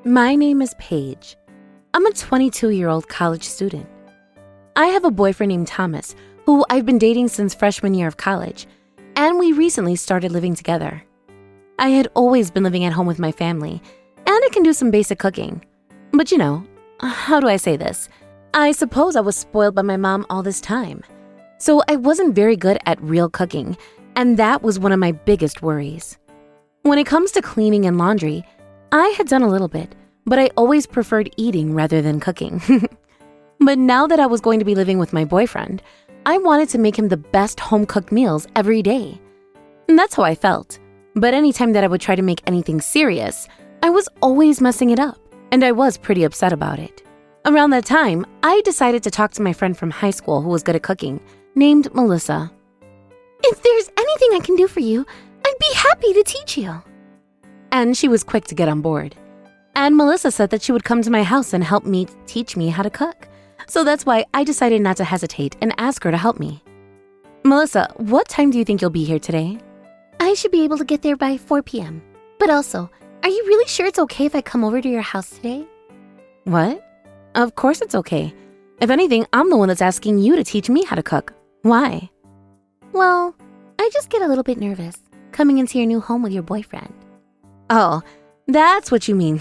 My name is Paige. I'm a 22-year-old college student. I have a boyfriend named Thomas, who I've been dating since freshman year of college, and we recently started living together. I had always been living at home with my family, and I can do some basic cooking. But how do I say this? I suppose I was spoiled by my mom all this time. So I wasn't very good at real cooking, and that was one of my biggest worries. When it comes to cleaning and laundry, I had done a little bit, but I always preferred eating rather than cooking. But now that I was going to be living with my boyfriend, I wanted to make him the best home-cooked meals every day. And that's how I felt. But anytime that I would try to make anything serious, I was always messing it up, and I was pretty upset about it. Around that time, I decided to talk to my friend from high school who was good at cooking, named Melissa. If there's anything I can do for you, I'd be happy to teach you. And she was quick to get on board. And Melissa said that she would come to my house and help me teach me how to cook. So that's why I decided not to hesitate and ask her to help me. Melissa, what time do you think you'll be here today? I should be able to get there by 4 p.m. But also, are you really sure it's okay if I come over to your house today? What? Of course it's okay. If anything, I'm the one that's asking you to teach me how to cook. Why? Well, I just get a little bit nervous coming into your new home with your boyfriend. Oh, that's what you mean.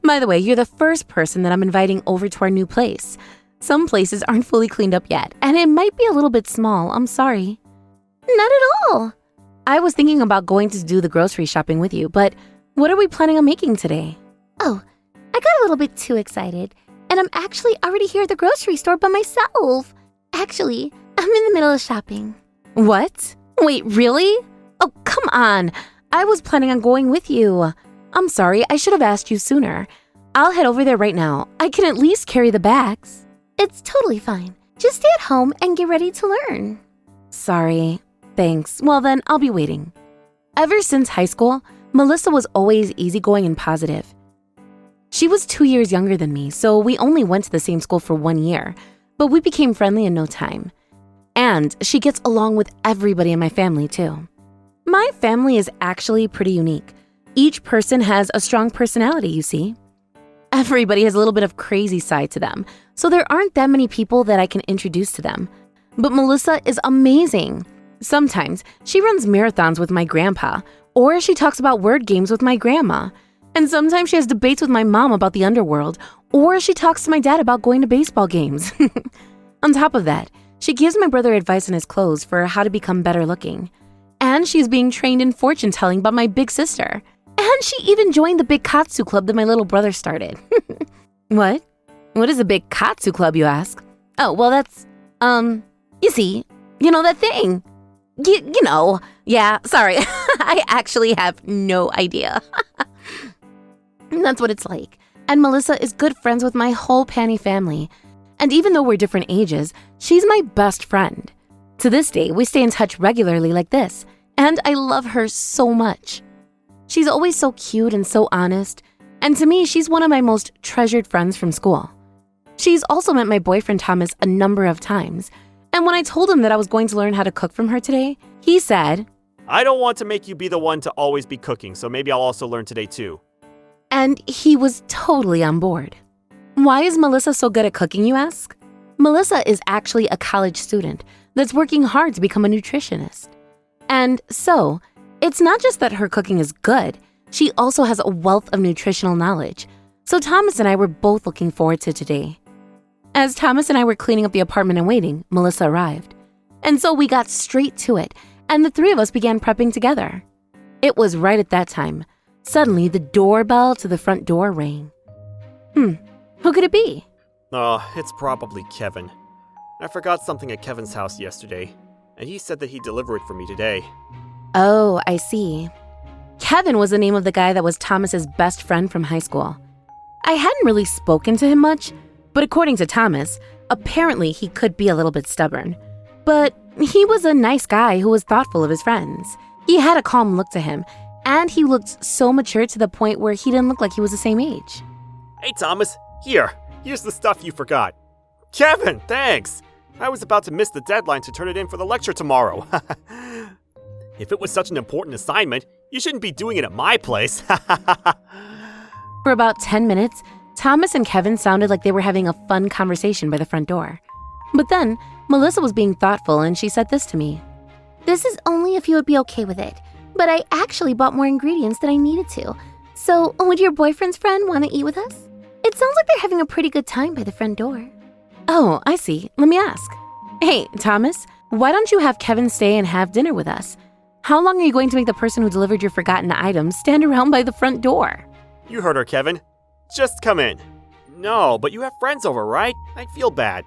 By the way, you're the first person that I'm inviting over to our new place. Some places aren't fully cleaned up yet, and it might be a little bit small. I'm sorry. Not at all. I was thinking about going to do the grocery shopping with you, but what are we planning on making today? Oh, I got a little bit too excited, and I'm actually already here at the grocery store by myself. Actually, I'm in the middle of shopping. What? Wait, really? Oh, come on. I was planning on going with you. I'm sorry, I should have asked you sooner. I'll head over there right now. I can at least carry the bags. It's totally fine. Just stay at home and get ready to learn. Sorry. Thanks. Well then, I'll be waiting. Ever since high school, Melissa was always easygoing and positive. She was 2 years younger than me, so we only went to the same school for 1 year, but we became friendly in no time. And she gets along with everybody in my family too. My family is actually pretty unique. Each person has a strong personality, you see. Everybody has a little bit of crazy side to them, so there aren't that many people that I can introduce to them. But Melissa is amazing. Sometimes she runs marathons with my grandpa, or she talks about word games with my grandma. And sometimes she has debates with my mom about the underworld, or she talks to my dad about going to baseball games. On top of that, she gives my brother advice on his clothes for how to become better looking. And she's being trained in fortune telling by my big sister. And she even joined the big Katsu club that my little brother started. What? What is a big Katsu club, you ask? Oh, well, that's, you see, that thing. Yeah, sorry. I actually have no idea. That's what it's like. And Melissa is good friends with my whole Panny family. And even though we're different ages, she's my best friend. To this day, we stay in touch regularly like this, and I love her so much. She's always so cute and so honest, and to me, she's one of my most treasured friends from school. She's also met my boyfriend Thomas a number of times, and when I told him that I was going to learn how to cook from her today, he said, I don't want to make you be the one to always be cooking, so maybe I'll also learn today too. And he was totally on board. Why is Melissa so good at cooking, you ask? Melissa is actually a college student that's working hard to become a nutritionist. And so, it's not just that her cooking is good, she also has a wealth of nutritional knowledge. So Thomas and I were both looking forward to today. As Thomas and I were cleaning up the apartment and waiting, Melissa arrived. And so we got straight to it, and the three of us began prepping together. It was right at that time. Suddenly, the doorbell to the front door rang. Who could it be? Oh, it's probably Kevin. I forgot something at Kevin's house yesterday, and he said that he'd deliver it for me today. Oh, I see. Kevin was the name of the guy that was Thomas's best friend from high school. I hadn't really spoken to him much, but according to Thomas, apparently he could be a little bit stubborn. But he was a nice guy who was thoughtful of his friends. He had a calm look to him, and he looked so mature to the point where he didn't look like he was the same age. Hey, Thomas, here's the stuff you forgot. Kevin, thanks! I was about to miss the deadline to turn it in for the lecture tomorrow. If it was such an important assignment, you shouldn't be doing it at my place. For about 10 minutes, Thomas and Kevin sounded like they were having a fun conversation by the front door. But then, Melissa was being thoughtful and she said this to me. This is only if you would be okay with it, but I actually bought more ingredients than I needed to. So, would your boyfriend's friend want to eat with us? It sounds like they're having a pretty good time by the front door. Oh, I see. Let me ask. Hey, Thomas, why don't you have Kevin stay and have dinner with us? How long are you going to make the person who delivered your forgotten items stand around by the front door? You heard her, Kevin. Just come in. No, but you have friends over, right? I'd feel bad.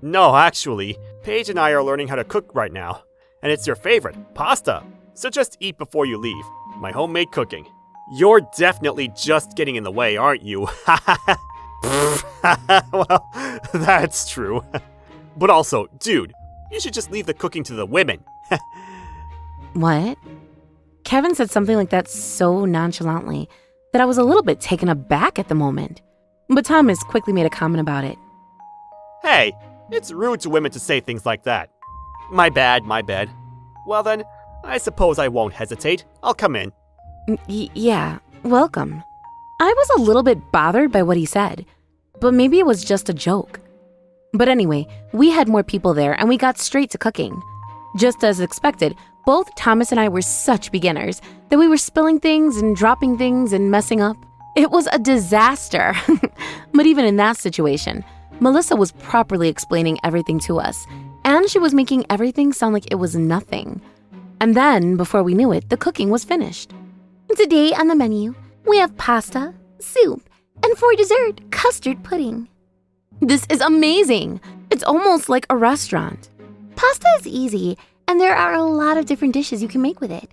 No, actually, Paige and I are learning how to cook right now. And it's your favorite, pasta. So just eat before you leave. My homemade cooking. You're definitely just getting in the way, aren't you? Well, that's true. But also, dude, you should just leave the cooking to the women. What? Kevin said something like that so nonchalantly that I was a little bit taken aback at the moment. But Thomas quickly made a comment about it. Hey, it's rude to women to say things like that. My bad, my bad. Well then, I suppose I won't hesitate. I'll come in. Yeah, welcome. I was a little bit bothered by what he said, but maybe it was just a joke. But anyway, we had more people there and we got straight to cooking. Just as expected, both Thomas and I were such beginners that we were spilling things and dropping things and messing up. It was a disaster. But even in that situation, Melissa was properly explaining everything to us, and she was making everything sound like it was nothing. And then, before we knew it, the cooking was finished. Today on the menu, we have pasta, soup, and for dessert, custard pudding. This is amazing! It's almost like a restaurant. Pasta is easy, and there are a lot of different dishes you can make with it.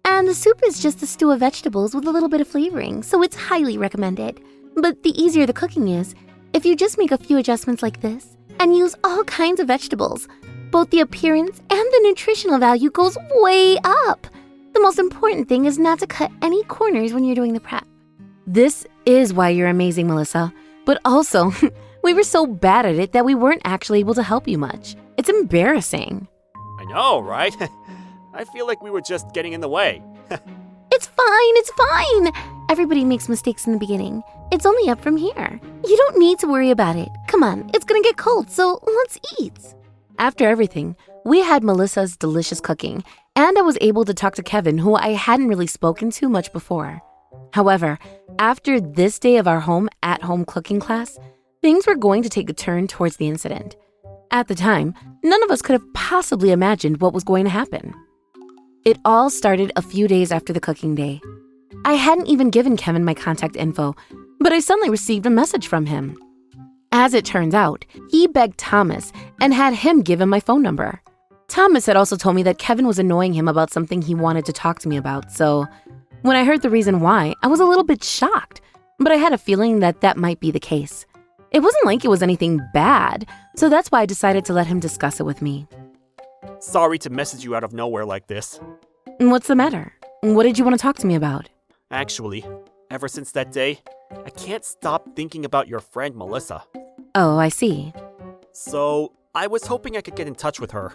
And the soup is just a stew of vegetables with a little bit of flavoring, so it's highly recommended. But the easier the cooking is, if you just make a few adjustments like this and use all kinds of vegetables, both the appearance and the nutritional value goes way up. The most important thing is not to cut any corners when you're doing the prep. This is why you're amazing, Melissa. But also, we were so bad at it that we weren't actually able to help you much. It's embarrassing. I know, right? I feel like we were just getting in the way. It's fine. Everybody makes mistakes in the beginning. It's only up from here. You don't need to worry about it. Come on, it's gonna get cold, so let's eat. After everything, we had Melissa's delicious cooking, and I was able to talk to Kevin, who I hadn't really spoken to much before. However, after this day of our at-home cooking class, things were going to take a turn towards the incident. At the time, none of us could have possibly imagined what was going to happen. It all started a few days after the cooking day. I hadn't even given Kevin my contact info, but I suddenly received a message from him. As it turns out, he begged Thomas and had him give him my phone number. Thomas had also told me that Kevin was annoying him about something he wanted to talk to me about, so when I heard the reason why, I was a little bit shocked, but I had a feeling that that might be the case. It wasn't like it was anything bad, so that's why I decided to let him discuss it with me. Sorry to message you out of nowhere like this. What's the matter? What did you want to talk to me about? Actually, ever since that day, I can't stop thinking about your friend Melissa. Oh, I see. So, I was hoping I could get in touch with her.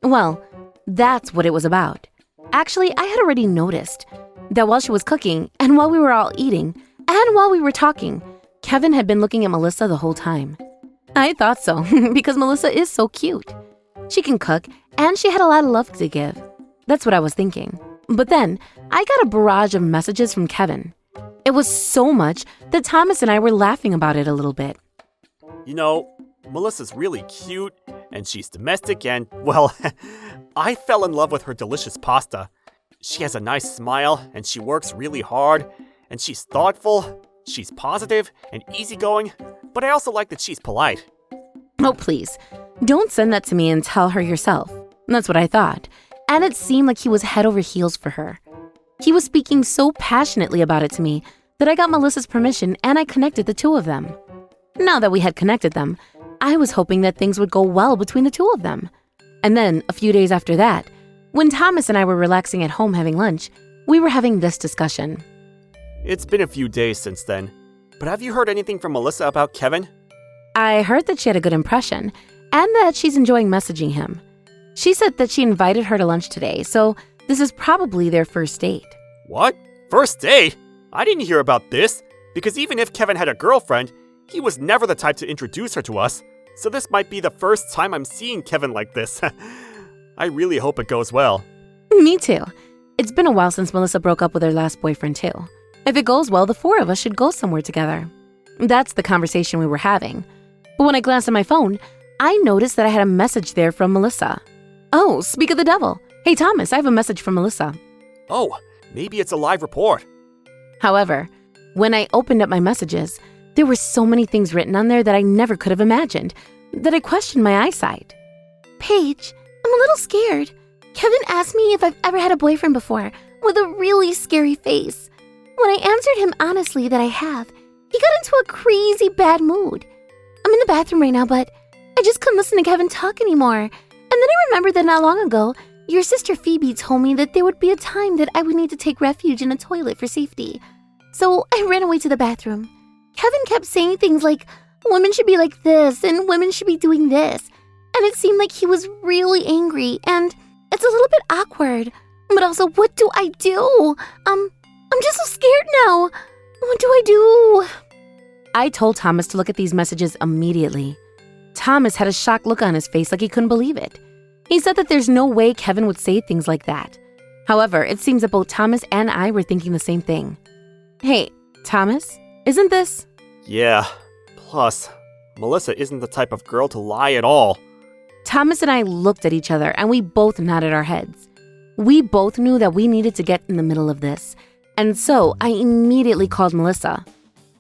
Well, that's what it was about. Actually, I had already noticed that while she was cooking, and while we were all eating, and while we were talking, Kevin had been looking at Melissa the whole time. I thought so, because Melissa is so cute. She can cook, and she had a lot of love to give. That's what I was thinking. But then, I got a barrage of messages from Kevin. It was so much that Thomas and I were laughing about it a little bit. You know, Melissa's really cute, and she's domestic, and, well, I fell in love with her delicious pasta. She has a nice smile, and she works really hard, and she's thoughtful, she's positive and easygoing, but I also like that she's polite. Oh, please. Don't send that to me and tell her yourself. That's what I thought. And it seemed like he was head over heels for her. He was speaking so passionately about it to me that I got Melissa's permission and I connected the two of them. Now that we had connected them, I was hoping that things would go well between the two of them. And then, a few days after that, when Thomas and I were relaxing at home having lunch, we were having this discussion. It's been a few days since then, but have you heard anything from Melissa about Kevin? I heard that she had a good impression and that she's enjoying messaging him. She said that she invited her to lunch today, so this is probably their first date. What? First date? I didn't hear about this. Because even if Kevin had a girlfriend, he was never the type to introduce her to us, so this might be the first time I'm seeing Kevin like this. I really hope it goes well. Me too. It's been a while since Melissa broke up with her last boyfriend too. If it goes well, the four of us should go somewhere together. That's the conversation we were having. But when I glanced at my phone, I noticed that I had a message there from Melissa. Oh, speak of the devil. Hey Thomas, I have a message from Melissa. Oh, maybe it's a live report. However, when I opened up my messages, there were so many things written on there that I never could have imagined, that I questioned my eyesight. Paige, I'm a little scared. Kevin asked me if I've ever had a boyfriend before, with a really scary face. When I answered him honestly that I have, he got into a crazy bad mood. I'm in the bathroom right now, but I just couldn't listen to Kevin talk anymore. And then I remembered that not long ago, your sister Phoebe told me that there would be a time that I would need to take refuge in a toilet for safety. So I ran away to the bathroom. Kevin kept saying things like, women should be like this and women should be doing this. And it seemed like he was really angry and it's a little bit awkward. But also, what do I do? I'm just so scared now. What do I do? I told Thomas to look at these messages immediately. Thomas had a shocked look on his face like he couldn't believe it. He said that there's no way Kevin would say things like that. However, it seems that both Thomas and I were thinking the same thing. Hey, Thomas, isn't this? Yeah, plus, Melissa isn't the type of girl to lie at all. Thomas and I looked at each other and we both nodded our heads. We both knew that we needed to get in the middle of this, and so I immediately called Melissa.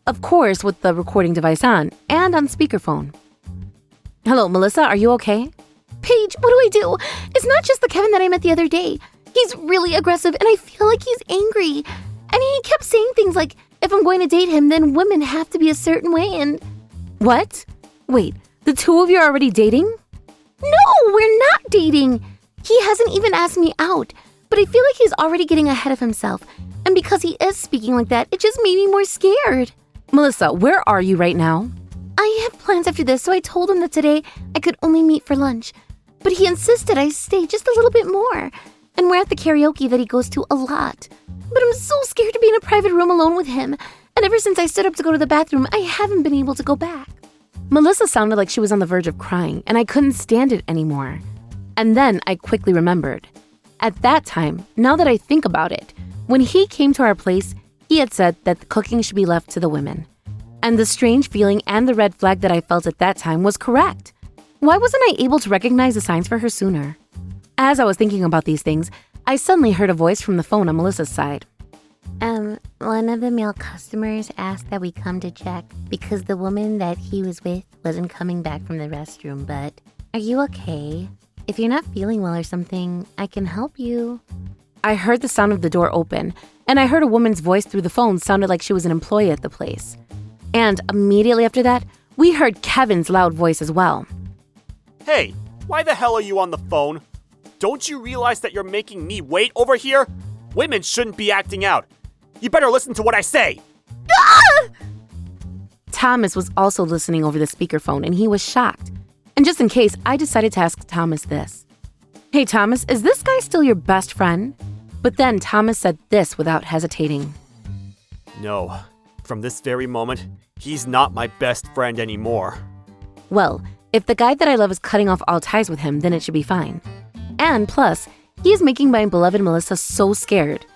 Of course, with the recording device on and on speakerphone. Hello, Melissa, are you okay? Paige, what do I do? It's not just the Kevin that I met the other day. He's really aggressive and I feel like he's angry. And he kept saying things like, if I'm going to date him, then women have to be a certain way and... What? Wait, the two of you are already dating? No, we're not dating. He hasn't even asked me out, but I feel like he's already getting ahead of himself. And because he is speaking like that, it just made me more scared. Melissa, where are you right now? I have plans after this, so I told him that today I could only meet for lunch. But he insisted I stay just a little bit more. And we're at the karaoke that he goes to a lot. But I'm so scared to be in a private room alone with him. And ever since I stood up to go to the bathroom, I haven't been able to go back. Melissa sounded like she was on the verge of crying, and I couldn't stand it anymore. And then I quickly remembered. At that time, now that I think about it, when he came to our place, he had said that the cooking should be left to the women. And the strange feeling and the red flag that I felt at that time was correct. Why wasn't I able to recognize the signs for her sooner? As I was thinking about these things, I suddenly heard a voice from the phone on Melissa's side. One of the male customers asked that we come to check because the woman that he was with wasn't coming back from the restroom, but are you okay? If you're not feeling well or something, I can help you. I heard the sound of the door open, and I heard a woman's voice through the phone sounded like she was an employee at the place. And immediately after that, we heard Kevin's loud voice as well. Hey, why the hell are you on the phone? Don't you realize that you're making me wait over here? Women shouldn't be acting out. You better listen to what I say. Ah! Thomas was also listening over the speakerphone, and he was shocked. And just in case, I decided to ask Thomas this. Hey, Thomas, is this guy still your best friend? But then Thomas said this without hesitating. No, from this very moment, he's not my best friend anymore. Well, if the guy that I love is cutting off all ties with him, then it should be fine. And plus, he is making my beloved Melissa so scared.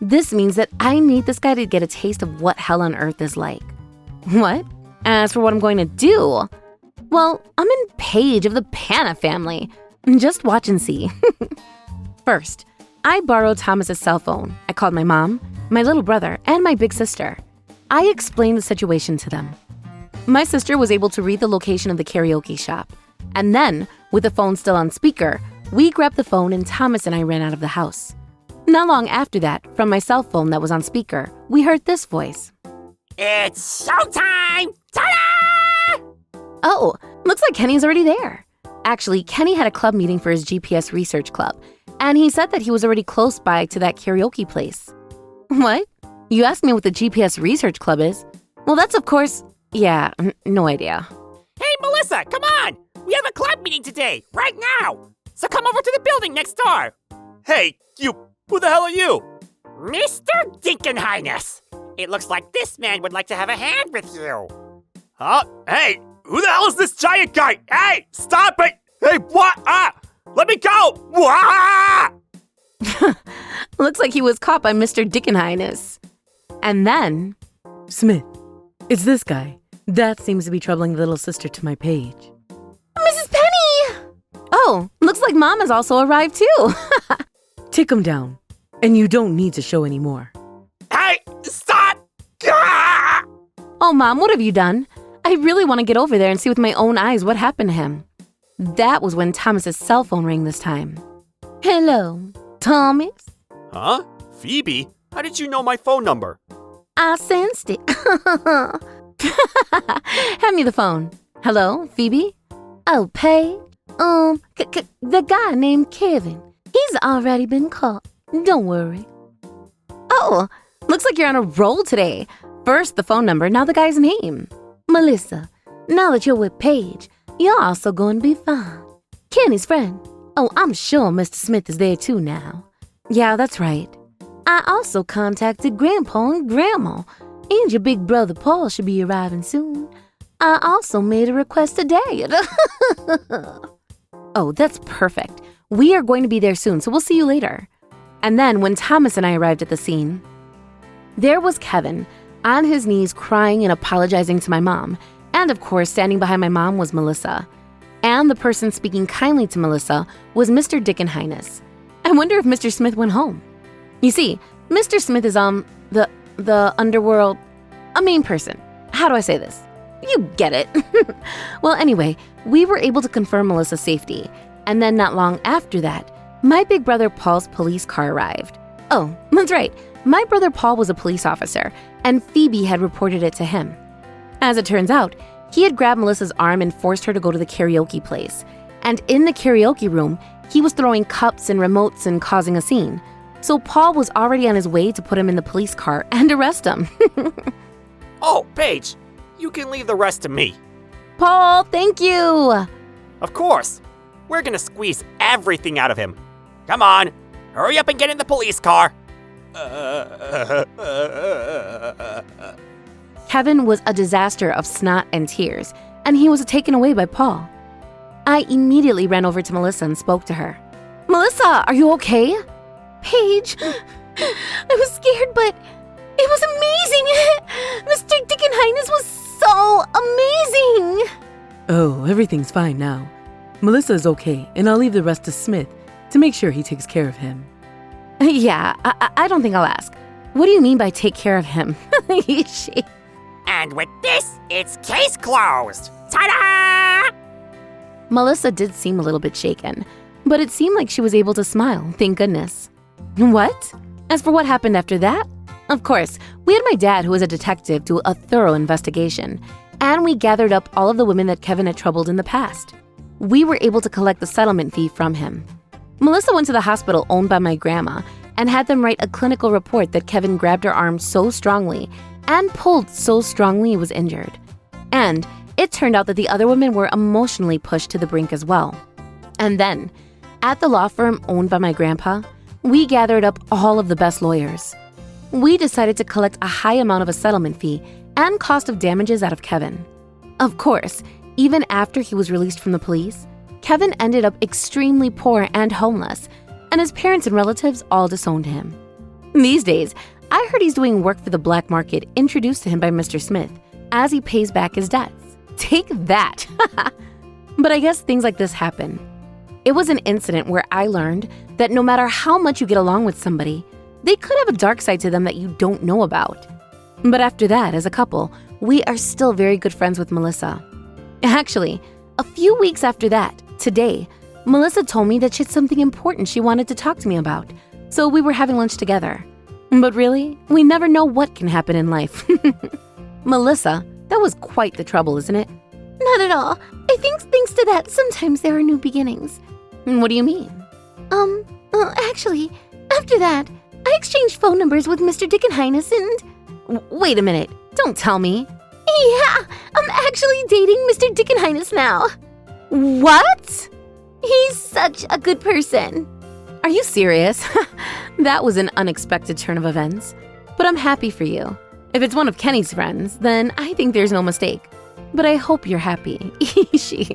This means that I need this guy to get a taste of what hell on earth is like. What? As for what I'm going to do, well, I'm in Paige of the Panna family. Just watch and see. First, I borrowed Thomas's cell phone. I called my mom, my little brother, and my big sister. I explained the situation to them. My sister was able to read the location of the karaoke shop. And then, with the phone still on speaker, we grabbed the phone and Thomas and I ran out of the house. Not long after that, from my cell phone that was on speaker, we heard this voice. It's showtime! Ta-da! Oh, looks like Kenny's already there. Actually, Kenny had a club meeting for his GPS research club, and he said that he was already close by to that karaoke place. What? You asked me what the GPS research club is? Well, that's of course... Yeah, no idea. Hey, Melissa, come on! We have a club meeting today, right now! So come over to the building next door! Hey, you, who the hell are you? Mr. Dinkenhighness! It looks like this man would like to have a hand with you. Huh? Hey, who the hell is this giant guy? Hey, stop it! Hey, what? Let me go! Wah! Looks like he was caught by Mr. Dickenhighness. And then, Smith, it's this guy. That seems to be troubling the little sister to my Paige. Mrs. Penny! Oh, looks like Mom has also arrived too. Take him down, and you don't need to show any more. Hey, stop! Ah! Oh, Mom, what have you done? I really want to get over there and see with my own eyes what happened to him. That was when Thomas's cell phone rang this time. Hello, Thomas? Huh? Phoebe? How did you know my phone number? I sensed it. Hand me the phone. Hello, Phoebe? Oh, Paige? The guy named Kevin. He's already been caught. Don't worry. Oh, looks like you're on a roll today. First the phone number, now the guy's name. Melissa, now that you're with Paige, you're also going to be fine. Kenny's friend. Oh, I'm sure Mr. Smith is there too now. Yeah, that's right. I also contacted Grandpa and Grandma, and your big brother Paul should be arriving soon. I also made a request to Dad. Oh, that's perfect. We are going to be there soon, so we'll see you later. And then when Thomas and I arrived at the scene, there was Kevin, on his knees crying and apologizing to my mom. And of course, standing behind my mom was Melissa. And the person speaking kindly to Melissa was Mr. Dickenhighness. I wonder if Mr. Smith went home. You see, Mr. Smith is, the underworld, a main person. How do I say this? You get it. Well, anyway, we were able to confirm Melissa's safety. And then not long after that, my big brother Paul's police car arrived. Oh, that's right. My brother Paul was a police officer, and Phoebe had reported it to him. As it turns out, he had grabbed Melissa's arm and forced her to go to the karaoke place. And in the karaoke room, he was throwing cups and remotes and causing a scene. So Paul was already on his way to put him in the police car and arrest him. Oh, Paige, you can leave the rest to me. Paul, thank you! Of course. We're gonna squeeze everything out of him. Come on, hurry up and get in the police car. Kevin was a disaster of snot and tears, and he was taken away by Paul. I immediately ran over to Melissa and spoke to her. Melissa, are you okay? Paige, I was scared, but it was amazing. Mr. Dickenhighness was so amazing. Oh, everything's fine now. Melissa's okay, and I'll leave the rest to Smith to make sure he takes care of him. Yeah, I don't think I'll ask. What do you mean by take care of him? And with this, it's case closed. Ta-da! Melissa did seem a little bit shaken, but it seemed like she was able to smile, thank goodness. What? As for what happened after that? Of course, we had my dad, who was a detective, do a thorough investigation, and we gathered up all of the women that Kevin had troubled in the past. We were able to collect the settlement fee from him. Melissa went to the hospital owned by my grandma and had them write a clinical report that Kevin grabbed her arm so strongly and pulled so strongly he was injured. And it turned out that the other women were emotionally pushed to the brink as well. And then, at the law firm owned by my grandpa, we gathered up all of the best lawyers. We decided to collect a high amount of a settlement fee and cost of damages out of Kevin. Of course, even after he was released from the police, Kevin ended up extremely poor and homeless, and his parents and relatives all disowned him. These days, I heard he's doing work for the black market introduced to him by Mr. Smith as he pays back his debts. Take that! But I guess things like this happen. It was an incident where I learned that no matter how much you get along with somebody, they could have a dark side to them that you don't know about. But after that, as a couple, we are still very good friends with Melissa. Actually, a few weeks after that, today, Melissa told me that she had something important she wanted to talk to me about, so we were having lunch together. But really, we never know what can happen in life. Melissa, that was quite the trouble, isn't it? Not at all. I think thanks to that, sometimes there are new beginnings. What do you mean? Actually, after that, I exchanged phone numbers with Mr. Dickenhighness and... Wait a minute, don't tell me. Yeah, I'm actually dating Mr. Dickenhighness now. What? He's such a good person. Are you serious? That was an unexpected turn of events, but I'm happy for you. If it's one of Kenny's friends, then I think there's no mistake. But I hope you're happy. She.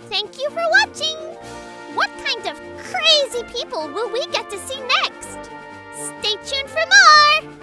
Thank you for watching! What kind of crazy people will we get to see next? Stay tuned for more!